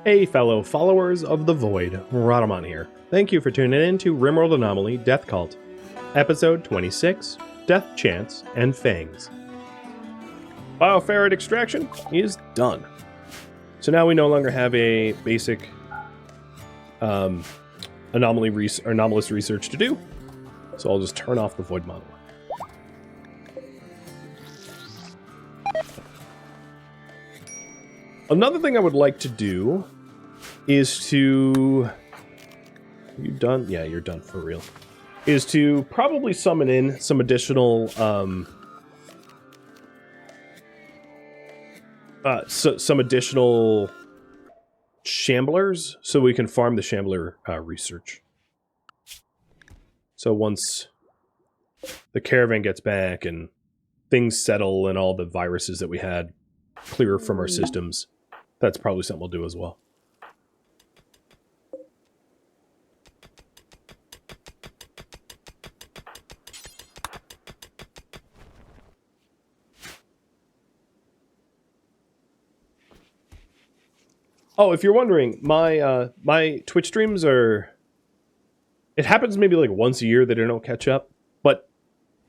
Hey fellow followers of the Void, Rhadamant here. Thank you for tuning in to RimWorld Anomaly Death Cult, Episode 26, Death Chance and Fangs. Bioferret extraction is done. So now we no longer have a basic anomalous research to do. So I'll just turn off the Void model. Another thing I would like to do is to... Are you done? Yeah, you're done for real. Is to probably summon in some additional... some additional Shamblers so we can farm the Shambler research. So once the caravan gets back and things settle and all the viruses that we had clear from our systems, that's probably something we'll do as well. Oh, if you're wondering, my my Twitch streams are... It happens maybe like once a year that I don't catch up, but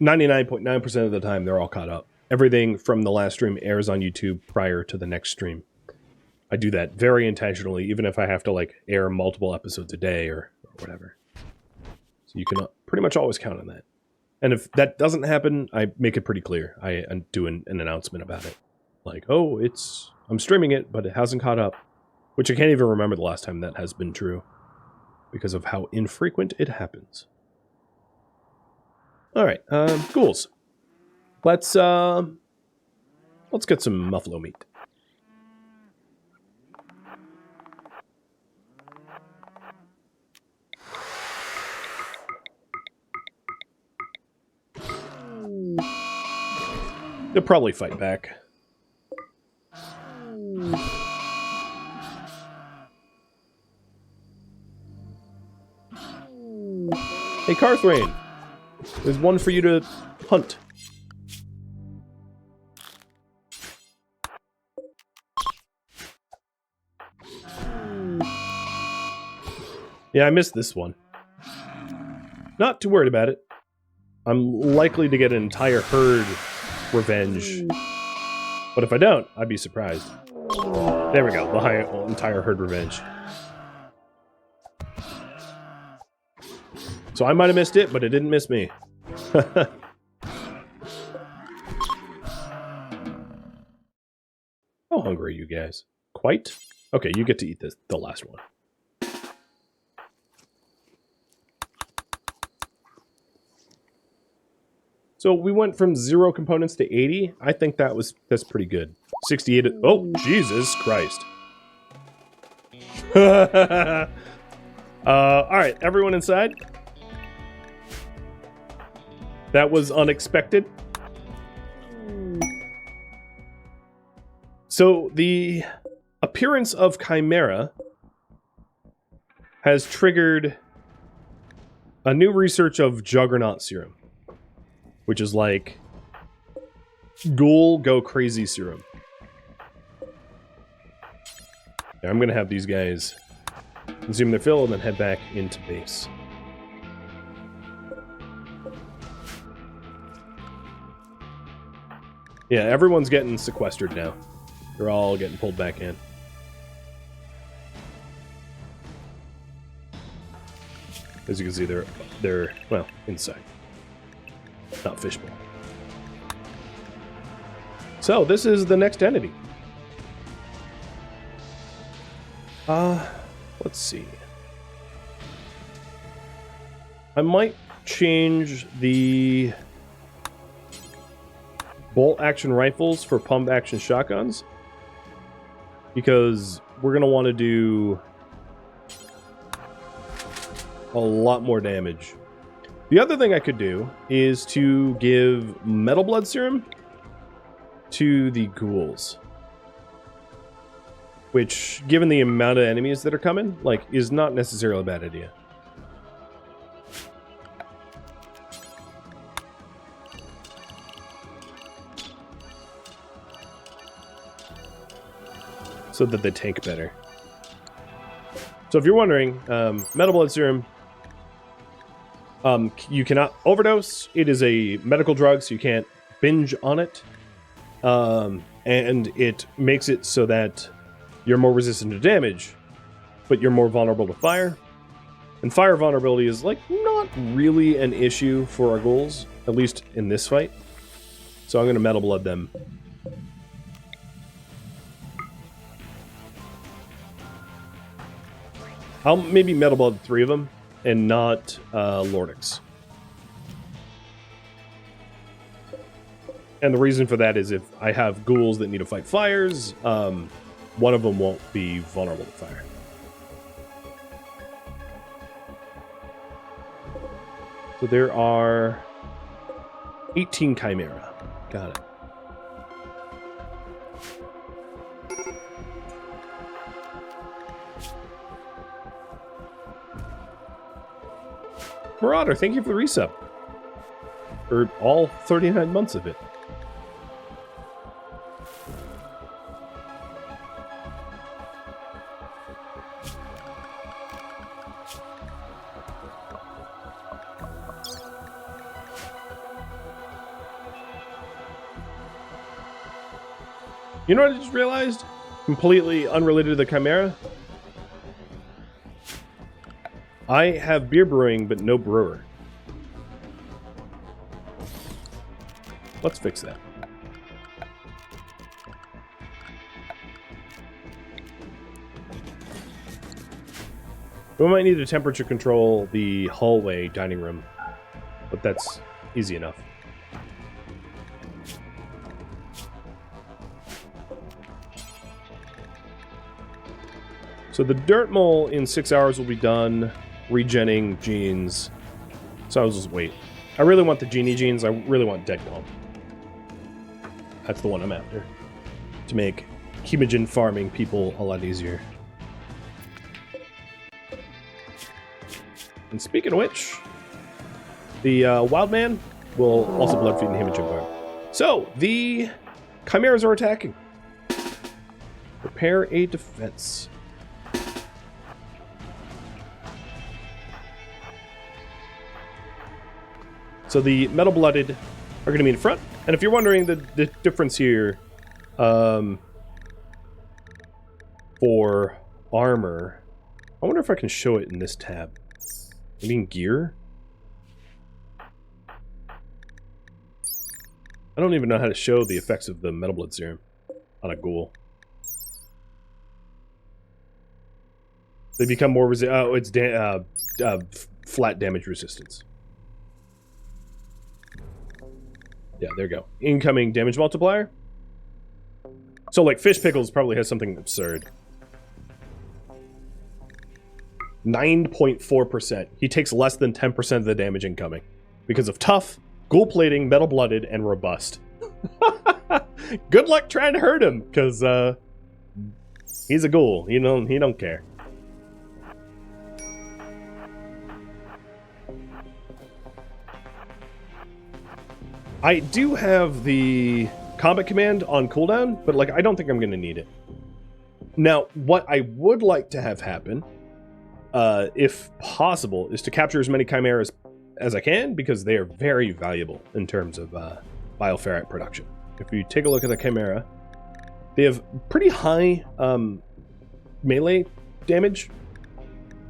99.9% of the time they're all caught up. Everything from the last stream airs on YouTube prior to the next stream. I do that very intentionally, even if I have to like air multiple episodes a day or whatever. So you can pretty much always count on that. And if that doesn't happen, I make it pretty clear. I do an announcement about it. Like, oh, I'm streaming it, but it hasn't caught up. Which I can't even remember the last time that has been true. Because of how infrequent it happens. Alright, ghouls. Let's get some buffalo meat. They'll probably fight back. Hey, Carthrain, there's one for you to hunt. Yeah, I missed this one. Not too worried about it. I'm likely to get an entire herd revenge. But if I don't, I'd be surprised. There we go, the entire herd revenge. So I might have missed it, but it didn't miss me. How hungry are you guys? Quite? Okay, you get to eat the last one. So we went from 0 components to 80. I think that's pretty good. 68. Oh, Jesus Christ. All right, everyone inside. That was unexpected. So the appearance of Chimera has triggered a new research of Juggernaut serum, which is like ghoul go crazy serum. Now I'm going to have these guys consume their fill and then head back into base. Yeah, everyone's getting sequestered now. They're all getting pulled back in. As you can see, they're well, inside. Not fishbowl. So, this is the next entity. Let's see. I might change the bolt action rifles for pump action shotguns, because we're going to want to do a lot more damage. The other thing I could do is to give metal blood serum to the ghouls, which, given the amount of enemies that are coming, like, is not necessarily a bad idea. so that they tank better. So if you're wondering, Metal Blood Serum, you cannot overdose. It is a medical drug, so you can't binge on it. And it makes it so that you're more resistant to damage, but you're more vulnerable to fire. And fire vulnerability is, like, not really an issue for our ghouls, at least in this fight. So I'm going to Metal Blood them. I'll maybe Metal Blood 3 of them, and not Lordix. And the reason for that is if I have ghouls that need to fight fires, one of them won't be vulnerable to fire. So there are 18 Chimera. Got it. Marauder, thank you for the resub. For all 39 months of it. You know what I just realized? Completely unrelated to the Chimera. I have beer brewing, but no brewer. Let's fix that. We might need to temperature control the hallway dining room, but that's easy enough. So the dirt mole in 6 hours will be done regenning genes. So I'll just wait. I really want the genie genes. I really want dead calm. That's the one I'm after. To make chemogen farming people a lot easier. And speaking of which, the wild man will also blood feed and hemogen farm. So the chimeras are attacking. Prepare a defense. So the metal-blooded are going to be in front. And if you're wondering the difference here for armor, I wonder if I can show it in this tab. Maybe in gear? I don't even know how to show the effects of the Metal Blood Serum on a ghoul. They become more oh, it's flat damage resistance. Yeah, there you go. Incoming damage multiplier. So, like, Fish Pickles probably has something absurd. 9.4%. He takes less than 10% of the damage incoming. Because of tough, ghoul plating, metal-blooded, and robust. Good luck trying to hurt him, because, he's a ghoul. He don't care. I do have the combat command on cooldown, but, like, I don't think I'm going to need it. Now, what I would like to have happen, if possible, is to capture as many chimeras as I can, because they are very valuable in terms of bioferrite production. If you take a look at the chimera, they have pretty high melee damage,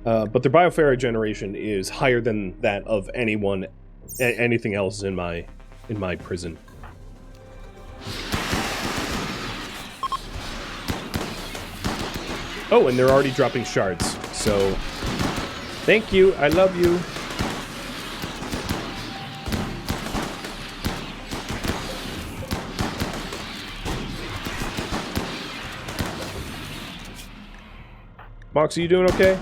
but their bioferrite generation is higher than that of anything else in my prison. Oh, and they're already dropping shards, so thank you, I love you. Moxie, you doing okay?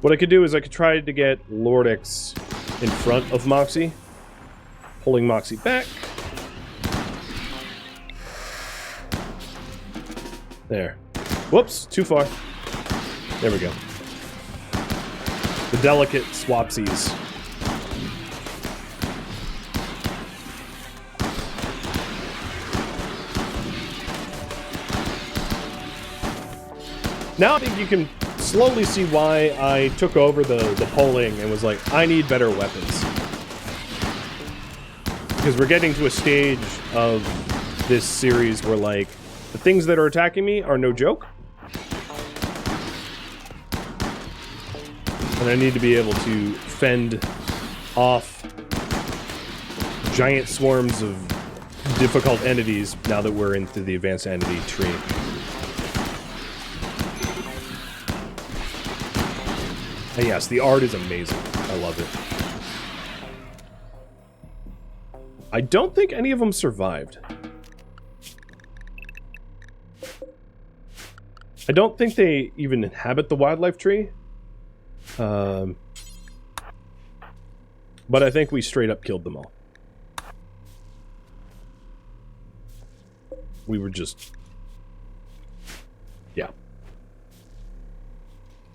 What I could do is I could try to get Lordix in front of Moxie. Pulling Moxie back. There. Whoops, too far. There we go. The delicate swapsies. Now I think you can slowly see why I took over the polling and was like, I need better weapons. Because we're getting to a stage of this series where, like, the things that are attacking me are no joke. And I need to be able to fend off giant swarms of difficult entities now that we're into the advanced entity tree. And yes, the art is amazing. I love it. I don't think any of them survived. I don't think they even inhabit the wildlife tree. But I think we straight up killed them all. We were just... yeah.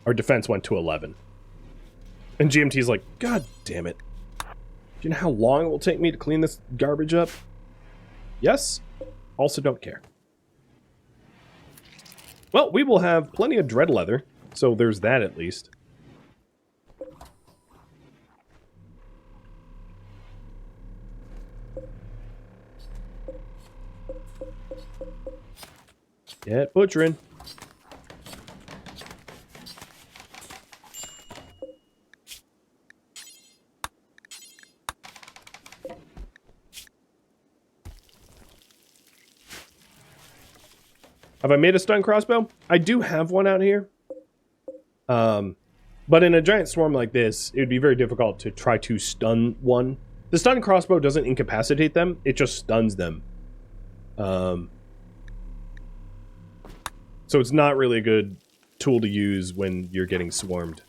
Our defense went to 11. And GMT's like, God damn it. Do you know how long it will take me to clean this garbage up? Yes. Also don't care. Well, we will have plenty of dread leather, so there's that at least. Get butchering. Have I made a stun crossbow? I do have one out here. But in a giant swarm like this, it would be very difficult to try to stun one. The stun crossbow doesn't incapacitate them, it just stuns them. So it's not really a good tool to use when you're getting swarmed.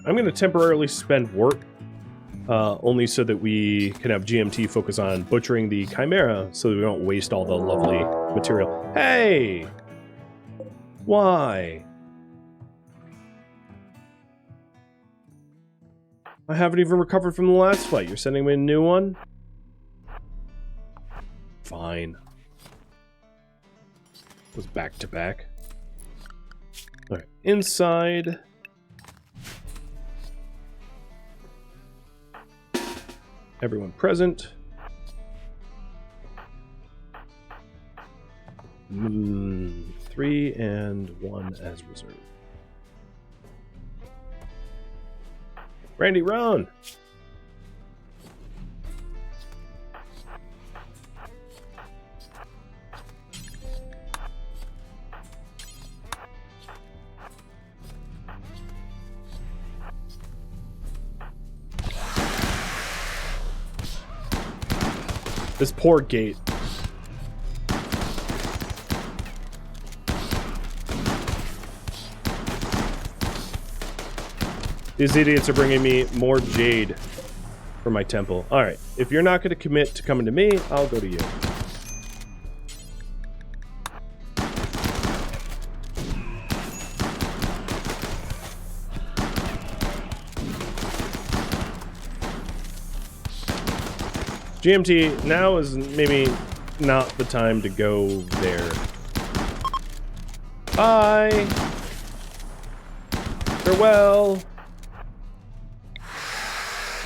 I'm going to temporarily spend work, only so that we can have GMT focus on butchering the Chimera, so that we don't waste all the lovely material. Hey! Why? I haven't even recovered from the last fight. You're sending me a new one? Fine. It was back to back. Alright, inside... everyone present. 3 and 1 as reserve. Randy, run! This poor gate. These idiots are bringing me more jade for my temple. Alright, if you're not going to commit to coming to me, I'll go to you. GMT, now is maybe not the time to go there. Bye! Farewell!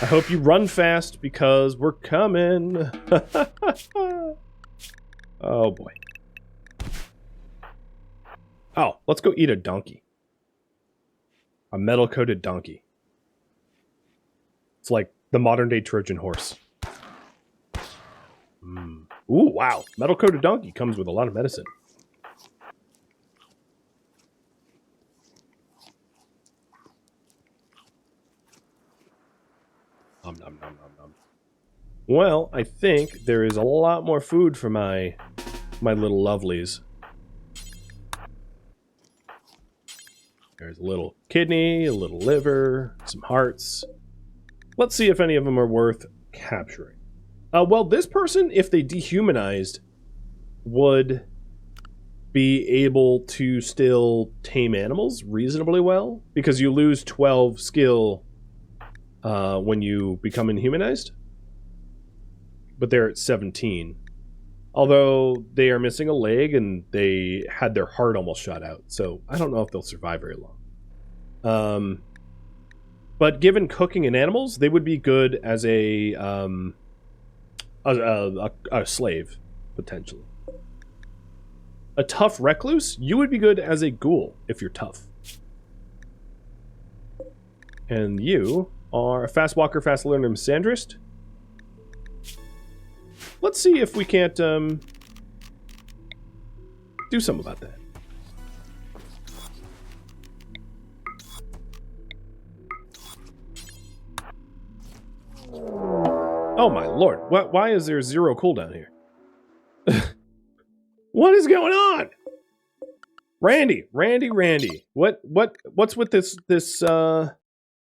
I hope you run fast, because we're coming! Oh boy. Oh, let's go eat a donkey. A metal-coated donkey. It's like the modern-day Trojan horse. Ooh, wow. Metal-coated donkey comes with a lot of medicine. Nom, nom, nom, nom, nom. Well, I think there is a lot more food for my little lovelies. There's a little kidney, a little liver, some hearts. Let's see if any of them are worth capturing. Well, this person, if they dehumanized, would be able to still tame animals reasonably well, because you lose 12 skill when you become inhumanized. But they're at 17. Although they are missing a leg and they had their heart almost shot out, so I don't know if they'll survive very long. But given cooking and animals, they would be good as a slave, potentially. A tough recluse, you would be good as a ghoul if you're tough. And you are a fast walker, fast learner, misandrist. Let's see if we can't do something about that. Oh my lord, why is there 0 cooldown here? What is going on? Randy. What's with this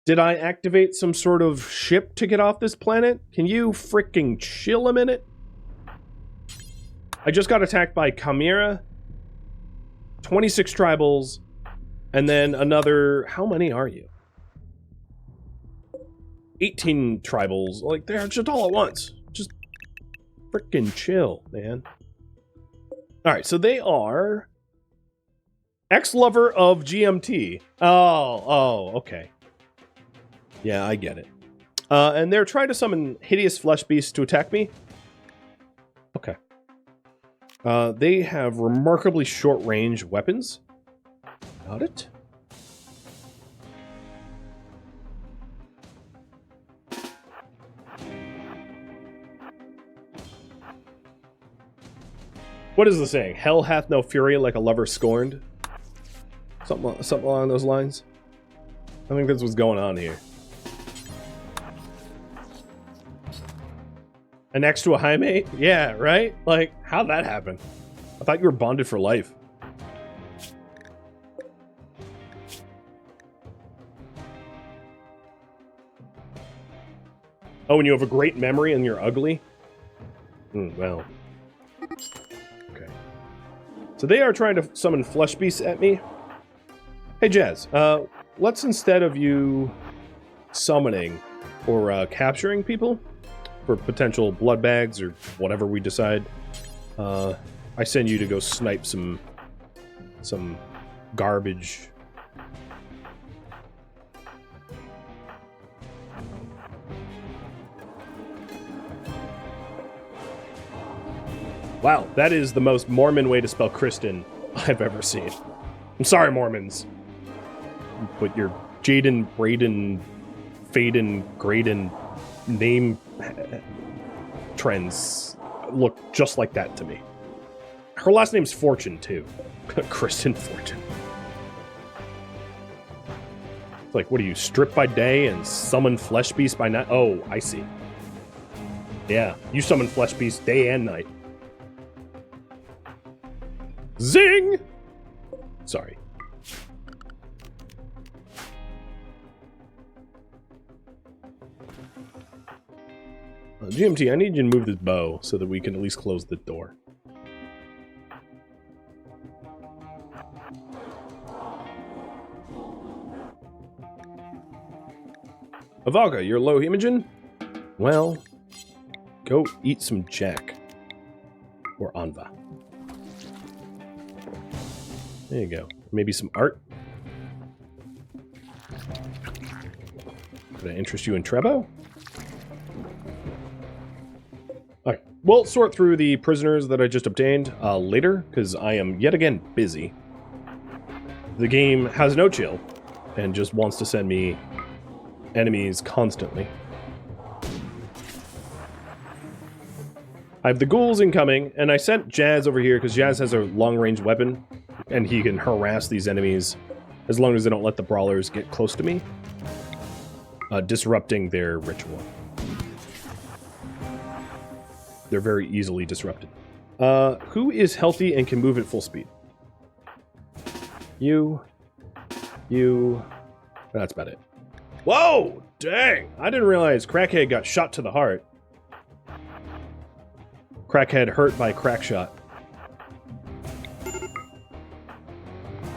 did I activate some sort of ship to get off this planet? Can you fricking chill a minute? I just got attacked by Chimera, 26 tribals, and then another, how many are you? 18 tribals, like they're just all at once. Just fricking chill, man. Alright, so they are ex-lover of GMT. Oh, okay. Yeah, I get it. And they're trying to summon hideous flesh beasts to attack me. Okay. They have remarkably short-range weapons. Got it. What is the saying? Hell hath no fury like a lover scorned? Something along those lines. I think that's what's going on here. And next to a high mate? Yeah, right? Like, how'd that happen? I thought you were bonded for life. Oh, and you have a great memory and you're ugly? Well. Okay. So they are trying to summon flesh beasts at me. Hey, Jazz. Let's, instead of you summoning or capturing people for potential blood bags or whatever we decide, I send you to go snipe some garbage. Wow, that is the most Mormon way to spell Kristen I've ever seen. I'm sorry, Mormons. But your Jaden, Braden, Faden, Graydon name trends look just like that to me. Her last name's Fortune, too. Kristen Fortune. It's like, what do you, strip by day and summon flesh beasts by night? Oh, I see. Yeah, you summon flesh beasts day and night. Zing! Sorry. GMT, I need you to move this bow so that we can at least close the door. Avaga, you're low hemogen? Well, go eat some Jack. Or Anva. There you go. Maybe some art. Could I interest you in Trebo? Alright, we'll sort through the prisoners that I just obtained later, because I am yet again busy. The game has no chill, and just wants to send me enemies constantly. I have the ghouls incoming, and I sent Jazz over here because Jazz has a long-range weapon, and he can harass these enemies as long as they don't let the brawlers get close to me, disrupting their ritual. They're very easily disrupted. Who is healthy and can move at full speed? You You... That's about it. Whoa! Dang! I didn't realize Crackhead got shot to the heart. Crackhead hurt by crack shot.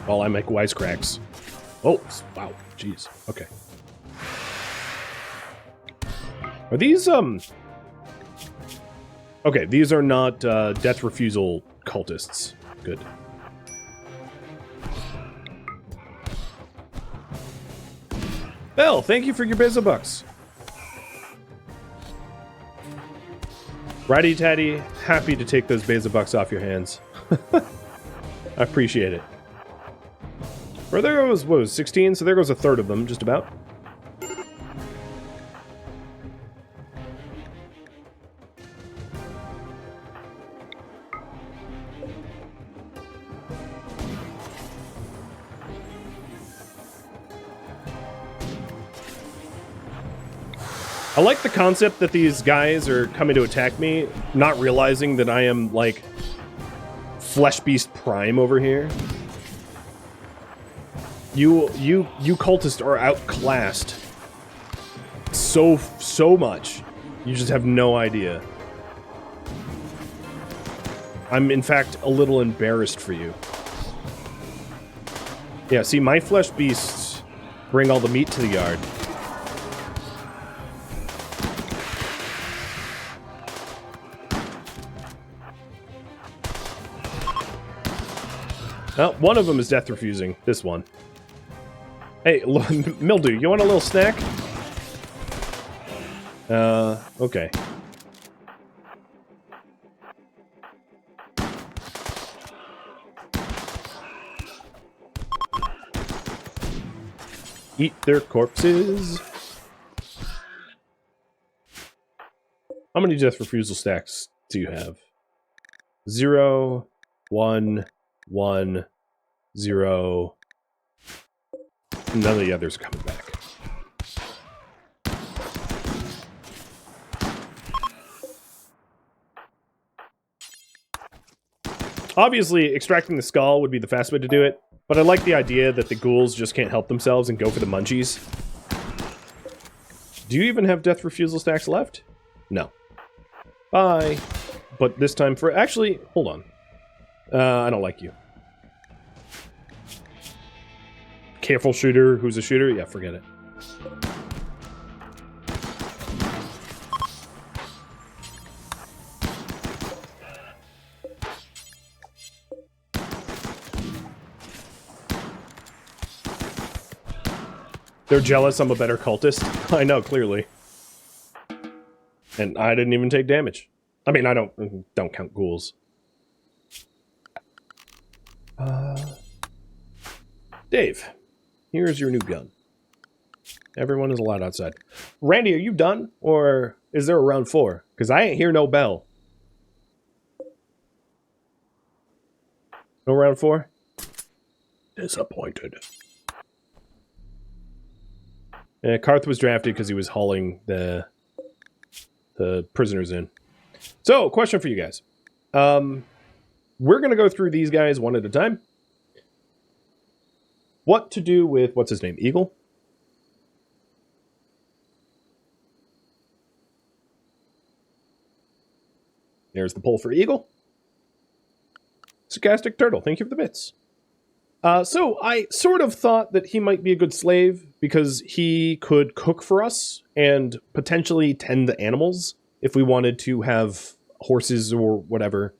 While I make wisecracks. Oh, wow. Jeez. Okay. Are these, Okay, these are not, death refusal cultists. Good. Bell, thank you for your Beza bucks. Ratty Tatty, happy to take those Beza bucks off your hands. I appreciate it. Well, there goes, what was 16? So there goes a third of them, just about. I like the concept that these guys are coming to attack me, not realizing that I am, like, Flesh Beast Prime over here. You cultists are outclassed so much. You just have no idea. I'm, in fact, a little embarrassed for you. Yeah, see, my Flesh Beasts bring all the meat to the yard. Well, one of them is death refusing. This one. Hey, Mildew, you want a little snack? Okay. Eat their corpses. How many death refusal stacks do you have? 0, 1, 1, 0. None of the others are coming back. Obviously, extracting the skull would be the fast way to do it, but I like the idea that the ghouls just can't help themselves and go for the munchies. Do you even have death refusal stacks left? No. Bye. But this time for... Actually, hold on. I don't like you. Careful shooter, who's a shooter? Yeah, forget it. They're jealous I'm a better cultist. I know, clearly. And I didn't even take damage. I mean, I don't count ghouls. Dave, here's your new gun. Everyone is allowed outside. Randy, are you done? Or is there a round 4? Because I ain't hear no bell. No round 4? Disappointed. Karth was drafted because he was hauling the prisoners in. So, question for you guys. We're going to go through these guys one at a time. What to do with, what's his name, Eagle? There's the poll for Eagle. Sarcastic Turtle, thank you for the bits. So I sort of thought that he might be a good slave because he could cook for us and potentially tend the animals if we wanted to have horses or whatever.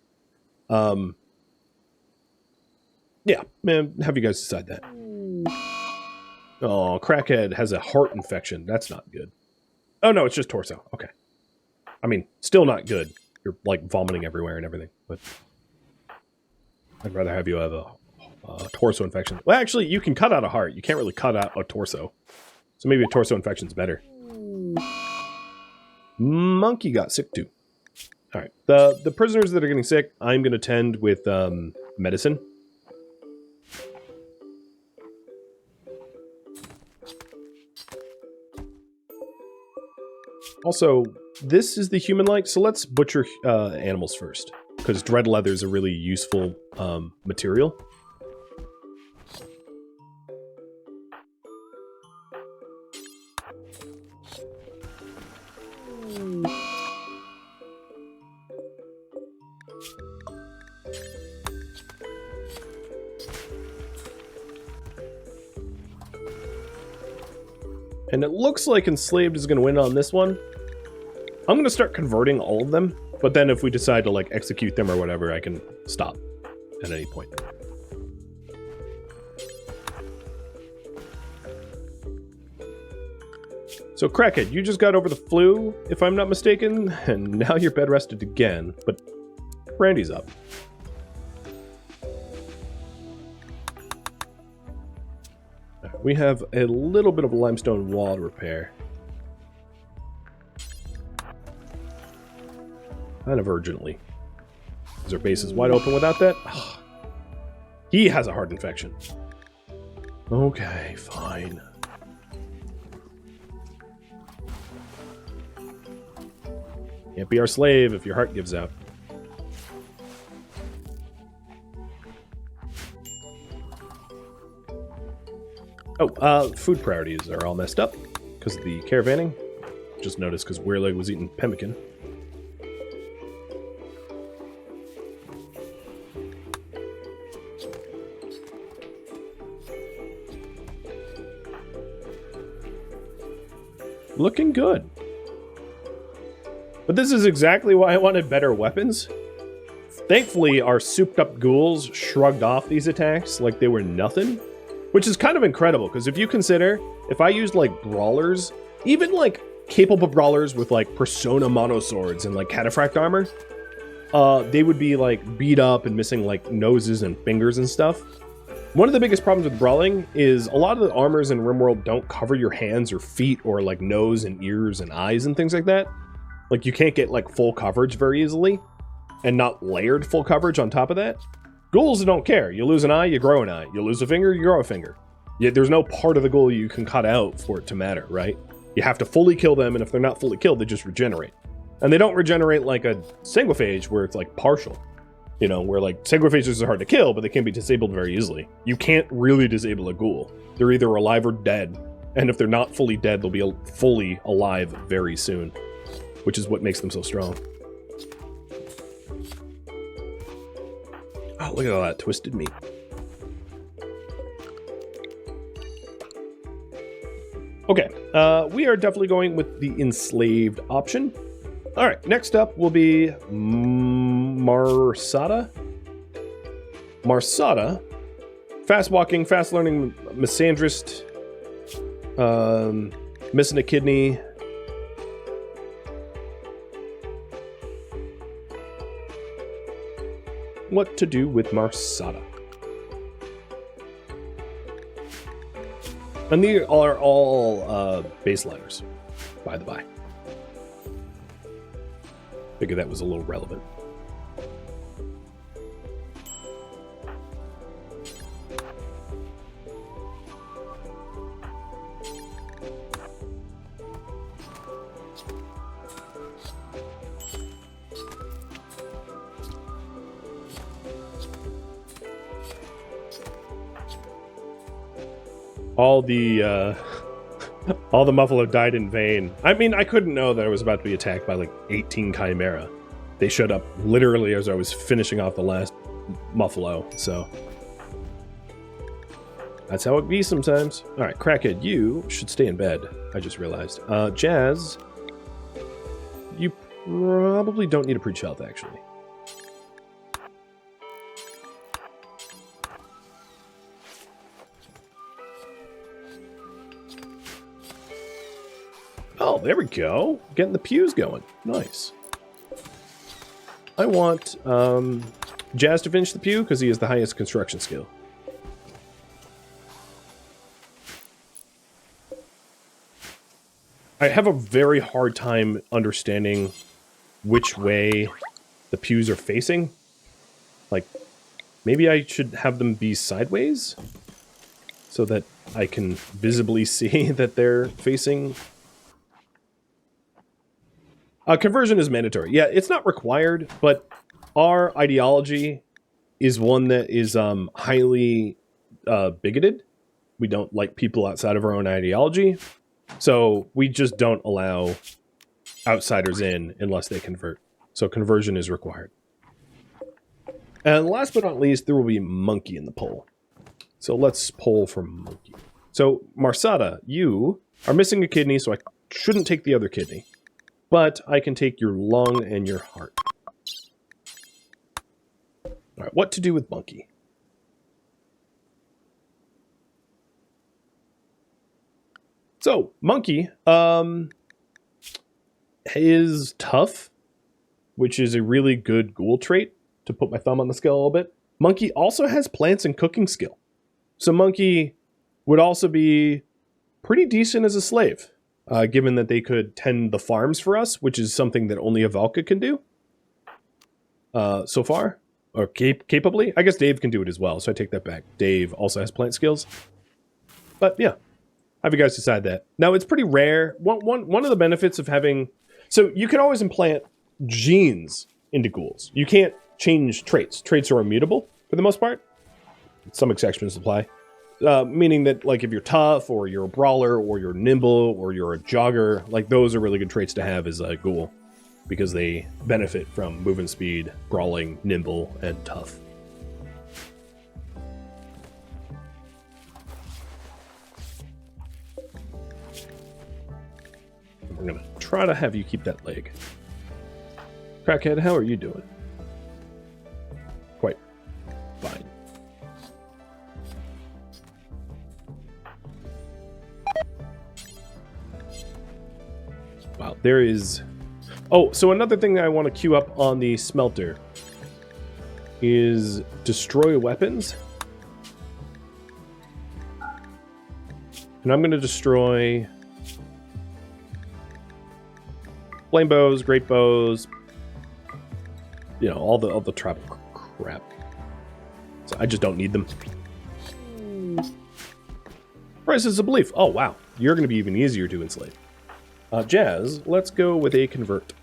Yeah, man, have you guys decide that. Oh, Crackhead has a heart infection. That's not good. Oh, no, it's just torso. Okay. I mean, still not good. You're, like, vomiting everywhere and everything. But I'd rather have you have a torso infection. Well, actually, you can cut out a heart. You can't really cut out a torso. So maybe a torso infection's better. Monkey got sick, too. All right. The prisoners that are getting sick, I'm going to tend with medicine. Also, this is the human-like, so let's butcher animals first, because dread leather is a really useful material. And it looks like enslaved is going to win on this one. I'm going to start converting all of them, but then if we decide to like execute them or whatever, I can stop at any point. So Crackhead, you just got over the flu, if I'm not mistaken, and now you're bed rested again, but Brandy's up. We have a little bit of a limestone wall to repair. Kind of urgently. Because our base is wide open without that. Ugh. He has a heart infection. Okay, fine. Can't be our slave if your heart gives out. Oh, food priorities are all messed up because of the caravanning. Just noticed because Weirleg was eating pemmican. Looking good. But this is exactly why I wanted better weapons. Thankfully, our souped-up ghouls shrugged off these attacks like they were nothing. Which is kind of incredible, because if you consider, if I used, like, brawlers, even, like, capable brawlers with, like, persona monoswords and, like, cataphract armor, they would be, like, beat up and missing, like, noses and fingers and stuff. One of the biggest problems with brawling is a lot of the armors in RimWorld don't cover your hands or feet or, like, nose and ears and eyes and things like that. Like, you can't get, like, full coverage very easily, and not layered full coverage on top of that. Ghouls don't care. You lose an eye, you grow an eye. You lose a finger, you grow a finger. There's no part of the ghoul you can cut out for it to matter, right? You have to fully kill them, and if they're not fully killed, they just regenerate. And they don't regenerate like a sanguiphage, where it's, like, partial. You know, where, like, sanguiphages are hard to kill, but they can be disabled very easily. You can't really disable a ghoul. They're either alive or dead. And if they're not fully dead, they'll be fully alive very soon. Which is what makes them so strong. Oh, look at all that twisted meat. Okay, we are definitely going with the enslaved option. All right, next up will be Marsada. Marsada, fast-walking, fast-learning misandrist, missing a kidney. What to do with Marsada? And these are all baseliners, by the by. Figured that was a little relevant. All the Muffalo died in vain. I mean, I couldn't know that I was about to be attacked by like 18 Chimera. They showed up literally as I was finishing off the last Muffalo, so that's how it be sometimes. All right, Crackhead, you should stay in bed. I just realized. Jazz, you probably don't need a preach health, actually. Oh, there we go. Getting the pews going. Nice. I want Jazz to finish the pew because he has the highest construction skill. I have a very hard time understanding which way the pews are facing. Like, maybe I should have them be sideways so that I can visibly see that they're facing... conversion is mandatory. Yeah, it's not required, but our ideology is one that is highly bigoted. We don't like people outside of our own ideology, so we just don't allow outsiders in unless they convert. So conversion is required. And last but not least, there will be monkey in the poll. So let's poll for monkey. So, Marsada, you are missing a kidney, so I shouldn't take the other kidney. But I can take your lung and your heart. Alright, what to do with Monkey? So, Monkey is tough, which is a really good ghoul trait, to put my thumb on the scale a little bit. Monkey also has plants and cooking skill. So Monkey would also be pretty decent as a slave, given that they could tend the farms for us, which is something that only a Valka can do so far, or capably. I guess Dave can do it as well, so I take that back. Dave also has plant skills. But yeah, have you guys decide that. Now, it's pretty rare. One of the benefits of having... So you can always implant genes into ghouls. You can't change traits. Traits are immutable for the most part. Some exceptions apply. Meaning that, like, if you're tough, or you're a brawler, or you're nimble, or you're a jogger, like, those are really good traits to have as a ghoul, because they benefit from movement speed, brawling, nimble, and tough. We're gonna try to have you keep that leg. Crackhead, how are you doing? Quite fine. Wow, there is... Oh, so another thing that I want to queue up on the smelter is destroy weapons. And I'm going to destroy flame bows, great bows, you know, all the trap crap. So I just don't need them. Prices of belief. Oh, wow. You're going to be even easier to enslave. Jazz, let's go with a convert.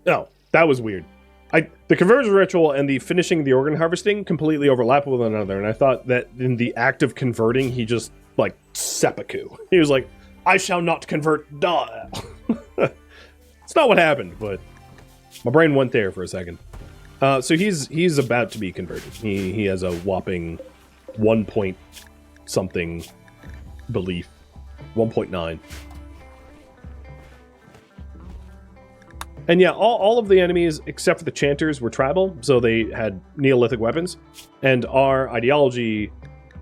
Oh, that was weird. The conversion ritual and the finishing the organ harvesting completely overlap with one another, and I thought that in the act of converting, he just, like, seppuku. He was like, I shall not convert, duh. It's not what happened, but my brain went there for a second. So he's about to be converted. He has a whopping 1 point something belief. 1.9. And yeah, all of the enemies, except for the Chanters, were tribal, so they had Neolithic weapons. And our ideology...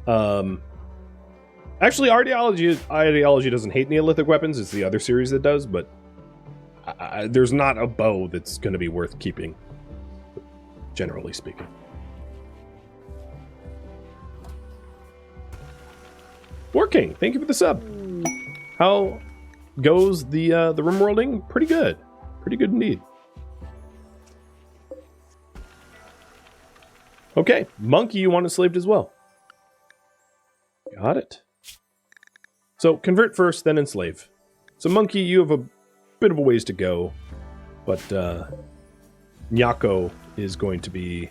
Actually, our ideology doesn't hate Neolithic weapons, it's the other series that does, but there's not a bow that's going to be worth keeping, generally speaking. Working, thank you for the sub. How goes the RimWorlding? Pretty good. Pretty good indeed. Okay, Monkey, you want enslaved as well. Got it. So, convert first, then enslave. So, Monkey, you have a bit of a ways to go, but Nyako is going to be,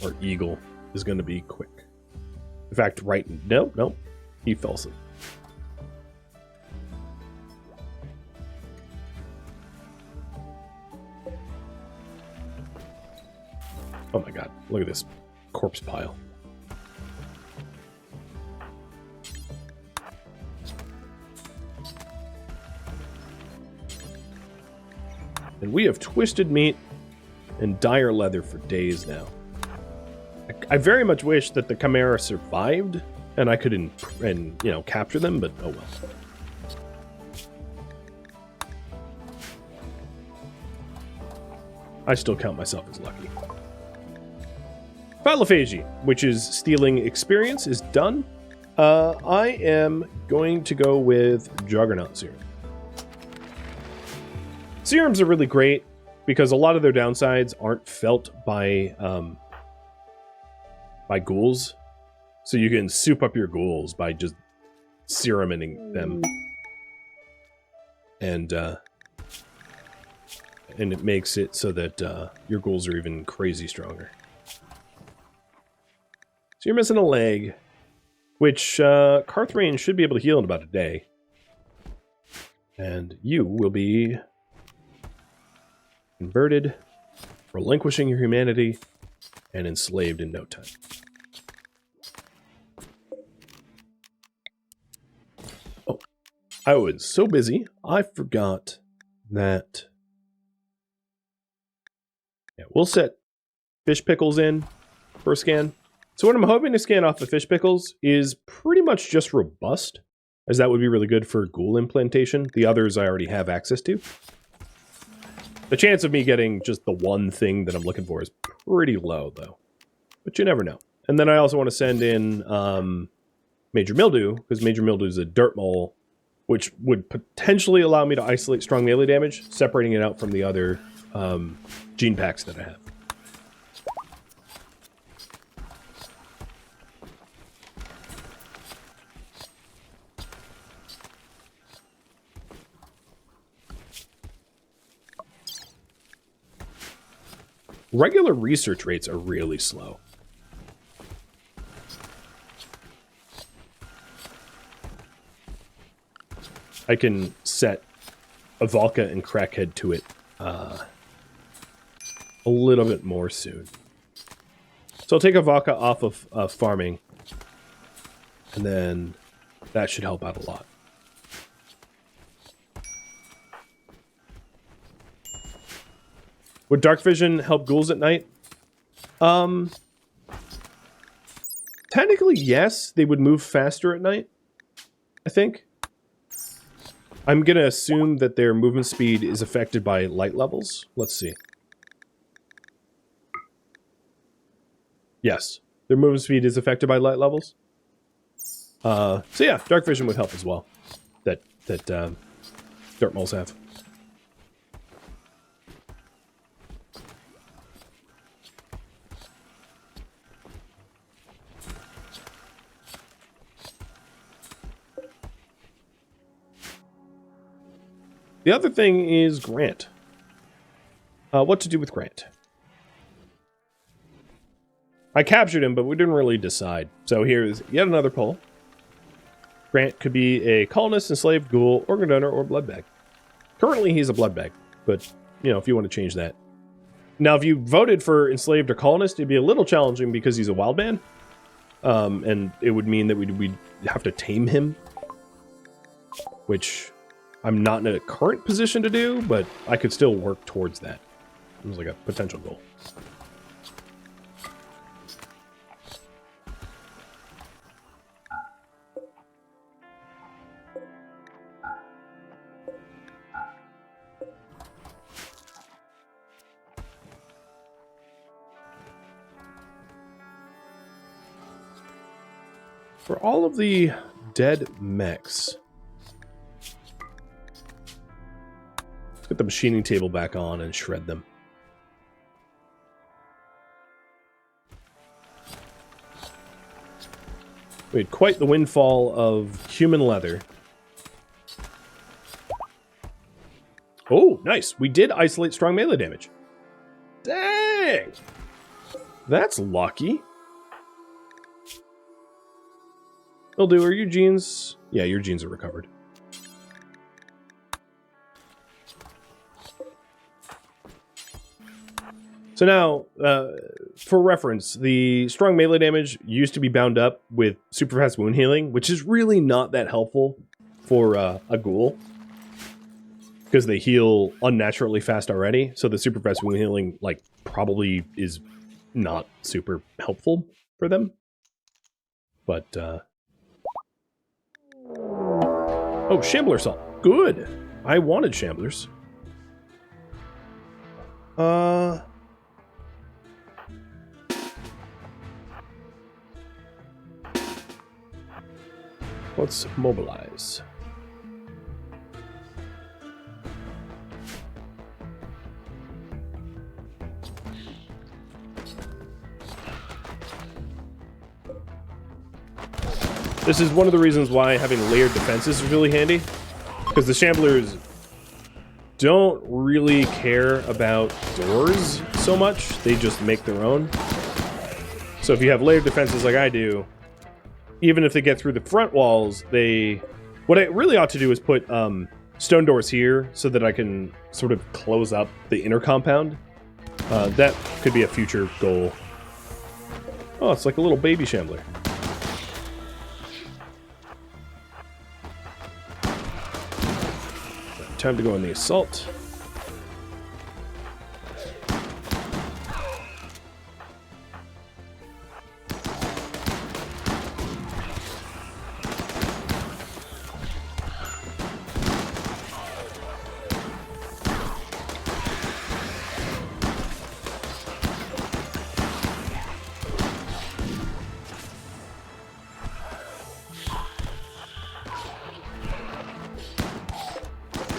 or Eagle, is going to be quick. In fact, no, he fell asleep. Oh my god, look at this corpse pile. And we have twisted meat and dire leather for days now. I very much wish that the Chimera survived and I could capture them, but oh well. I still count myself as lucky. Phylophagy, which is stealing experience, is done. I am going to go with Juggernaut Serum. Serums are really great because a lot of their downsides aren't felt by ghouls. So you can soup up your ghouls by just seruming them. And it makes it so that your ghouls are even crazy stronger. So you're missing a leg, which Carthrain should be able to heal in about a day. And you will be converted, relinquishing your humanity, and enslaved in no time. Oh, I was so busy, I forgot that... Yeah, we'll set fish pickles in for a scan. So what I'm hoping to scan off the fish pickles is pretty much just robust, as that would be really good for ghoul implantation. The others I already have access to. The chance of me getting just the one thing that I'm looking for is pretty low, though. But you never know. And then I also want to send in Major Mildew, because Major Mildew is a dirt mole, which would potentially allow me to isolate strong melee damage, separating it out from the other gene packs that I have. Regular research rates are really slow. I can set a Valka and Crackhead to it a little bit more soon. So I'll take a Valka off of farming, and then that should help out a lot. Would dark vision help ghouls at night? Technically, yes. They would move faster at night, I think. I'm going to assume that their movement speed is affected by light levels. Let's see. Yes, their movement speed is affected by light levels. So yeah, dark vision would help as well. That dirt moles have. The other thing is Grant. What to do with Grant? I captured him, but we didn't really decide. So here's yet another poll. Grant could be a colonist, enslaved, ghoul, organ donor, or blood bag. Currently, he's a blood bag, but, you know, if you want to change that. Now, if you voted for enslaved or colonist, it'd be a little challenging because he's a wild man. And it would mean that we'd have to tame him, which I'm not in a current position to do, but I could still work towards that. It was like a potential goal. For all of the dead mechs, let's get the machining table back on and shred them. We had quite the windfall of human leather. Oh, nice. We did isolate strong melee damage. Dang! That's lucky. Mildew, are your genes? Yeah, your genes are recovered. So now, for reference, the strong melee damage used to be bound up with super fast wound healing, which is really not that helpful for a ghoul, because they heal unnaturally fast already. So the super fast wound healing, like, probably is not super helpful for them. But oh, Shambler salt. Good. I wanted Shamblers. Let's mobilize. This is one of the reasons why having layered defenses is really handy, because the Shamblers don't really care about doors so much. They just make their own. So if you have layered defenses like I do, even if they get through the front walls, what I really ought to do is put stone doors here so that I can sort of close up the inner compound. That could be a future goal. Oh, it's like a little baby Shambler. Time to go on the assault.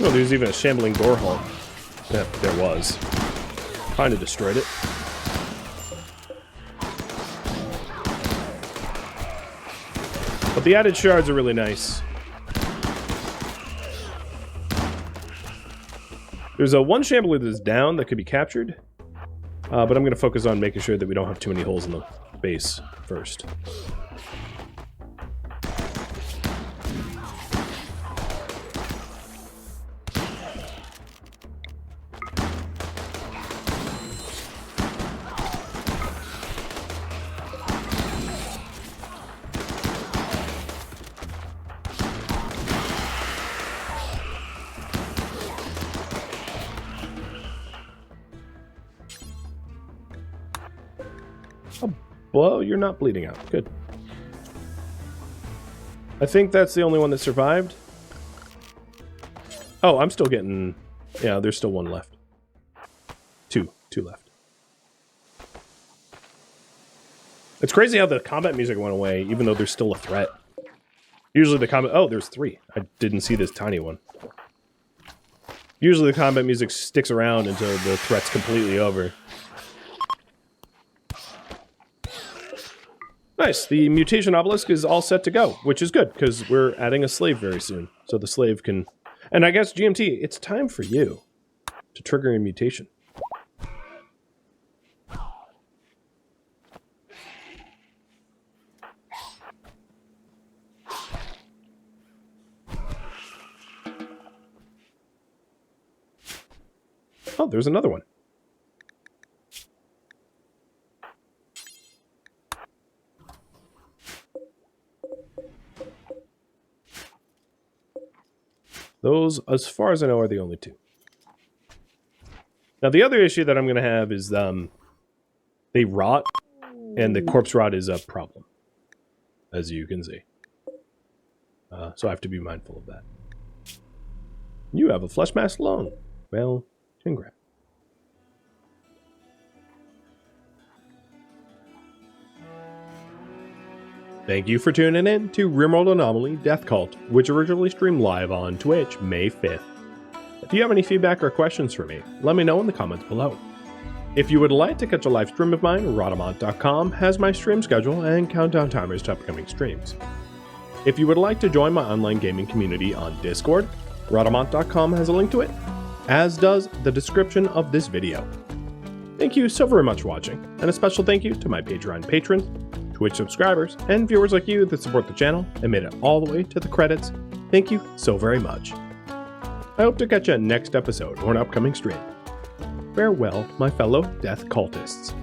Oh, there's even a shambling door hole. Yeah, there was. Kinda destroyed it. But the added shards are really nice. There's a one shambler that's down that could be captured. But I'm going to focus on making sure that we don't have too many holes in the base first. Well, you're not bleeding out. Good. I think that's the only one that survived. Oh, I'm still getting... Yeah, there's still one left. Two left. It's crazy how the combat music went away, even though there's still a threat. Usually the combat... Oh, there's 3. I didn't see this tiny one. Usually the combat music sticks around until the threat's completely over. Nice, the mutation obelisk is all set to go, which is good, because we're adding a slave very soon. So the slave can... And I guess, GMT, it's time for you to trigger a mutation. Oh, there's another one. Those, as far as I know, are the only 2. Now, the other issue that I'm going to have is they rot, and the corpse rot is a problem, as you can see. So I have to be mindful of that. You have a flesh mask lung. Well, congrats. Thank you for tuning in to RimWorld Anomaly Death Cult, which originally streamed live on Twitch May 5th. If you have any feedback or questions for me, let me know in the comments below. If you would like to catch a live stream of mine, Rhadamant.com has my stream schedule and countdown timers to upcoming streams. If you would like to join my online gaming community on Discord, Rhadamant.com has a link to it, as does the description of this video. Thank you so very much for watching, and a special thank you to my Patreon patrons, Twitch subscribers, and viewers like you that support the channel and made it all the way to the credits. Thank you so very much. I hope to catch you next episode or an upcoming stream. Farewell, my fellow death cultists.